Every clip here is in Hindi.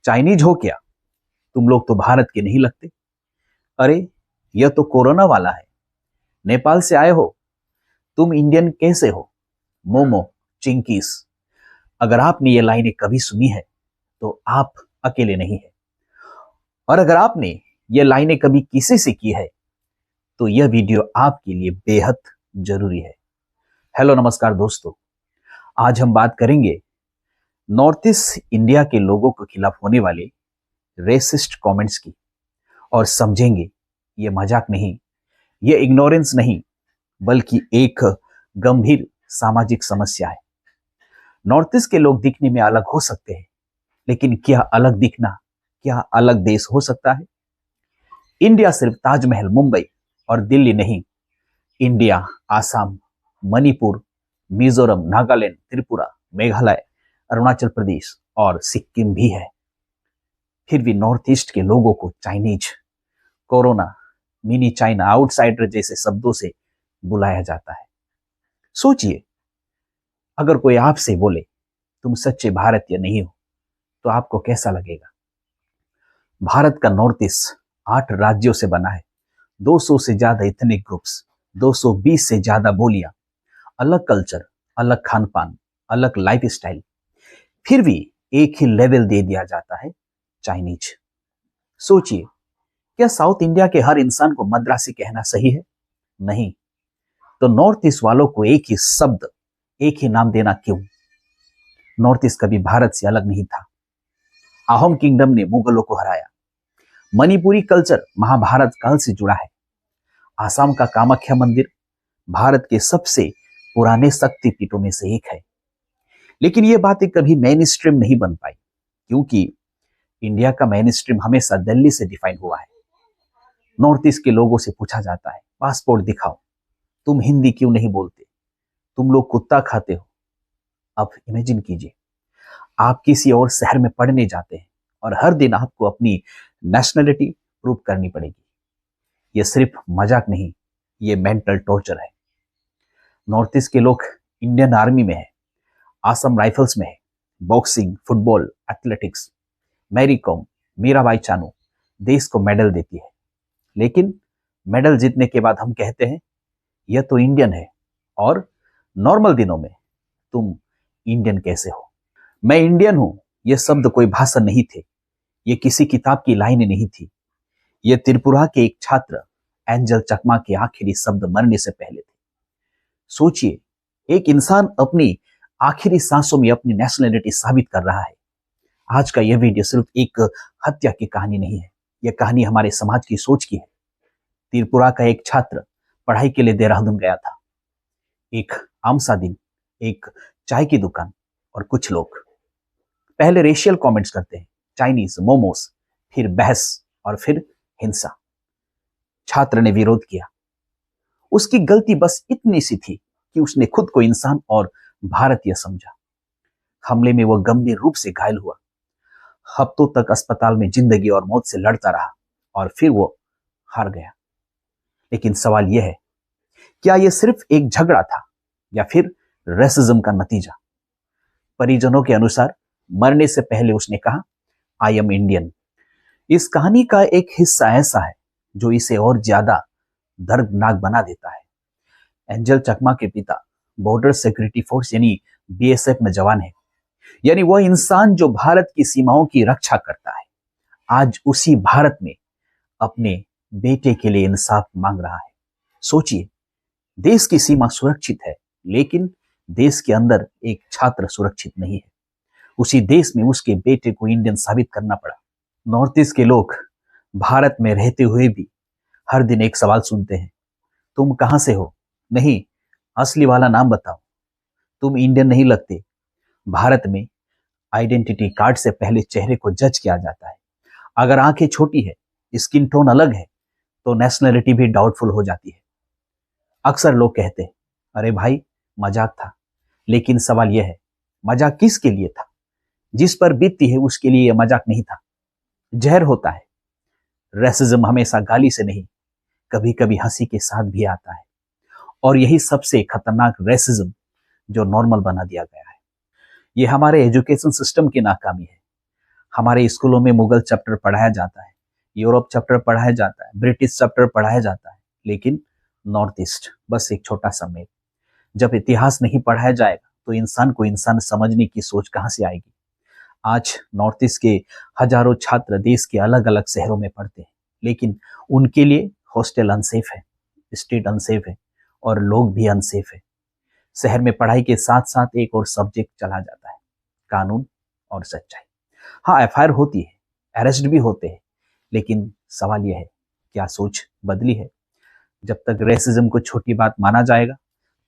चाइनीज हो क्या? तुम लोग तो भारत के नहीं लगते। अरे, यह तो कोरोना वाला है। नेपाल से आए हो? तुम इंडियन कैसे हो? मोमो, चिंकीस। अगर आपने ये लाइनें कभी सुनी है तो आप अकेले नहीं है। और अगर आपने ये लाइनें कभी किसी से की है तो यह वीडियो आपके लिए बेहद जरूरी है। हेलो नमस्कार दोस्तों, आज हम बात करेंगे नॉर्थ ईस्ट इंडिया के लोगों के खिलाफ होने वाले रेसिस्ट कमेंट्स की और समझेंगे ये मजाक नहीं, ये इग्नोरेंस नहीं, बल्कि एक गंभीर सामाजिक समस्या है। नॉर्थ ईस्ट के लोग दिखने में अलग हो सकते हैं, लेकिन क्या अलग दिखना, क्या अलग देश हो सकता है? इंडिया सिर्फ ताजमहल, मुंबई और दिल्ली नहीं, इंडिया आसाम, मणिपुर, मिजोरम, नागालैंड, त्रिपुरा, मेघालय, अरुणाचल प्रदेश और सिक्किम भी है। फिर भी नॉर्थ ईस्ट के लोगों को Chinese, corona, mini China, outsider जैसे शब्दों से बुलाया जाता है। सोचिए, अगर कोई आपसे बोले तुम सच्चे भारतीय नहीं हो तो आपको कैसा लगेगा? भारत का नॉर्थ ईस्ट 8 राज्यों से बना है, 200 से ज्यादा एथनिक ग्रुप्स, 220 से ज्यादा बोलियां, अलग कल्चर, अलग खान पान, अलग लाइफ स्टाइल, फिर भी एक ही लेवल दे दिया जाता है, चाइनीज। सोचिए, क्या साउथ इंडिया के हर इंसान को मद्रासी कहना सही है? नहीं। तो नॉर्थ ईस्ट वालों को एक ही शब्द, एक ही नाम देना क्यों? नॉर्थ ईस्ट कभी भारत से अलग नहीं था। अहोम किंगडम ने मुगलों को हराया। मणिपुरी कल्चर महाभारत काल से जुड़ा है। आसाम का कामाख्या मंदिर भारत के सबसे पुराने शक्तिपीठों में से एक है। लेकिन ये बातें कभी मेन स्ट्रीम नहीं बन पाई, क्योंकि इंडिया का मेन स्ट्रीम हमेशा दिल्ली से डिफाइन हुआ है। नॉर्थ ईस्ट के लोगों से पूछा जाता है, पासपोर्ट दिखाओ, तुम हिंदी क्यों नहीं बोलते, तुम लोग कुत्ता खाते हो। अब इमेजिन कीजिए, आप किसी और शहर में पढ़ने जाते हैं और हर दिन आपको अपनी नेशनलिटी प्रूव करनी पड़ेगी। यह सिर्फ मजाक नहीं, यह मेंटल टॉर्चर है। नॉर्थ ईस्ट के लोग इंडियन आर्मी में है, आसम राइफल्स में है, boxing, football, athletics. Mary Kom, Mirabai Chanu देश को मेडल देती है, लेकिन मेडल जीतने के बाद हम कहते हैं यह तो इंडियन है, और नॉर्मल दिनों में तुम इंडियन कैसे हो? मैं इंडियन हूं, यह शब्द कोई भाषण नहीं थे, यह किसी किताब की लाइनें नहीं थी। यह त्रिपुरा के एक छात्र एंजल चकमा के आखिरी शब्द मरने से पहले थे। सोचिए, एक इंसान अपनी आखिरी सांसों में अपनी नेशनलिटी साबित कर रहा है। आज का यह वीडियो सिर्फ एक हत्या की कहानी नहीं है, यह कहानी हमारे समाज की सोच की है। त्रिपुरा का एक छात्र पढ़ाई के लिए देहरादून गया था। एक आम सा दिन, एक चाय की दुकान और कुछ लोग। पहले रेशियल कमेंट्स करते हैं, चाइनीज, मोमोस, फिर बहस और फिर हिंसा। छात्र ने विरोध किया। उसकी गलती बस इतनी सी थी कि उसने खुद को इंसान और भारतीय समझा। हमले में वह गंभीर रूप से घायल हुआ। हफ्तों तक अस्पताल में जिंदगी और मौत से लड़ता रहा और फिर वो हार गया। लेकिन सवाल यह है, क्या यह सिर्फ एक झगड़ा था या फिर रेसिज्म का नतीजा? परिजनों के अनुसार मरने से पहले उसने कहा, आई एम इंडियन। इस कहानी का एक हिस्सा ऐसा है जो इसे और ज्यादा दर्दनाक बना देता है। एंजल चकमा के पिता बॉर्डर सिक्योरिटी फोर्स यानी बीएसएफ में जवान है, यानी वह इंसान जो भारत की सीमाओं की रक्षा करता है, आज उसी भारत में अपने बेटे के लिए इंसाफ मांग रहा है। सोचिए, देश की सीमा सुरक्षित है, लेकिन देश के अंदर एक छात्र सुरक्षित नहीं है। उसी देश में उसके बेटे को इंडियन साबित करना पड़ा। नॉर्थ ईस्ट के लोग भारत में रहते हुए भी हर दिन एक सवाल सुनते हैं, तुम कहां से हो? नहीं, असली वाला नाम बताओ। तुम इंडियन नहीं लगते। भारत में आइडेंटिटी कार्ड से पहले चेहरे को जज किया जाता है। अगर आंखें छोटी है, स्किन टोन अलग है, तो नेशनलिटी भी डाउटफुल हो जाती है। अक्सर लोग कहते हैं, अरे भाई मजाक था। लेकिन सवाल यह है, मजाक किसके लिए था? जिस पर बीतती है उसके लिए यह मजाक नहीं था, जहर होता है। रेसिज्म हमेशा गाली से नहीं, कभी कभी हंसी के साथ भी आता है। और यही सबसे खतरनाक रेसिज्म जो नॉर्मल बना दिया गया है। यह हमारे एजुकेशन सिस्टम की नाकामी है। हमारे स्कूलों में मुगल चैप्टर पढ़ाया जाता है, यूरोप चैप्टर पढ़ाया जाता है, ब्रिटिश चैप्टर पढ़ाया जाता है, लेकिन नॉर्थ ईस्ट बस एक छोटा सा मैप। जब इतिहास नहीं पढ़ाया जाएगा तो इंसान को इंसान समझने की सोच कहां से आएगी। आज नॉर्थ ईस्ट के हजारों छात्र देश के अलग अलग शहरों में पढ़ते हैं, लेकिन उनके लिए हॉस्टल अनसेफ है, स्ट्रीट अनसेफ है और लोग भी अनसेफ है। शहर में पढ़ाई के साथ साथ एक और सब्जेक्ट चला जाता है, कानून और सच्चाई। हाँ, एफआईआर होती है, अरेस्ट भी होते हैं, लेकिन सवाल यह है, क्या सोच बदली है? जब तक रेसिज्म को छोटी बात माना जाएगा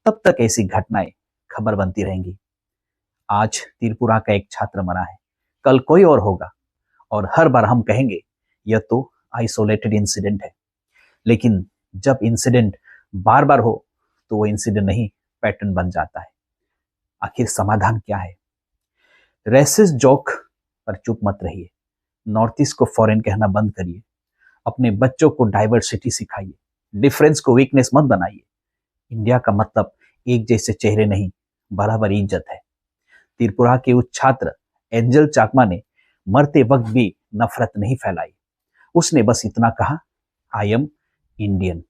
तब तक ऐसी घटनाएं खबर बनती रहेंगी। आज त्रिपुरा का एक छात्र मरा है, कल कोई और होगा, और हर बार हम कहेंगे यह तो आइसोलेटेड इंसिडेंट है। लेकिन जब इंसिडेंट बार बार हो तो वो इंसिडेंट नहीं, पैटर्न बन जाता है। आखिर समाधान क्या है? रेसिस्ट जोक पर चुप मत रहिए, नॉर्थ ईस्ट को फॉरेन कहना बंद करिए, अपने बच्चों को डाइवर्सिटी सिखाइए, डिफरेंस को वीकनेस मत बनाइए। इंडिया का मतलब एक जैसे चेहरे नहीं, बराबर इज्जत है। त्रिपुरा के उस छात्र एंजल चाकमा ने मरते वक्त भी नफरत नहीं फैलाई, उसने बस इतना कहा, आई एम इंडियन।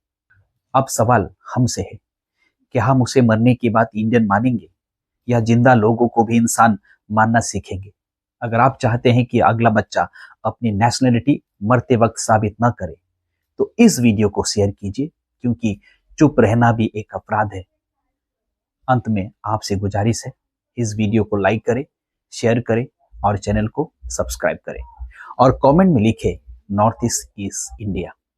अब सवाल हमसे है, क्या हम उसे मरने के बाद इंडियन मानेंगे या जिंदा लोगों को भी इंसान मानना सीखेंगे? अगर आप चाहते हैं कि अगला बच्चा अपनी नेशनलिटी मरते वक्त साबित न करे तो इस वीडियो को शेयर कीजिए, क्योंकि चुप रहना भी एक अपराध है। अंत में आपसे गुजारिश है, इस वीडियो को लाइक करें, शेयर करें और चैनल को सब्सक्राइब करें और कमेंट में लिखें, नॉर्थ ईस्ट इज इंडिया।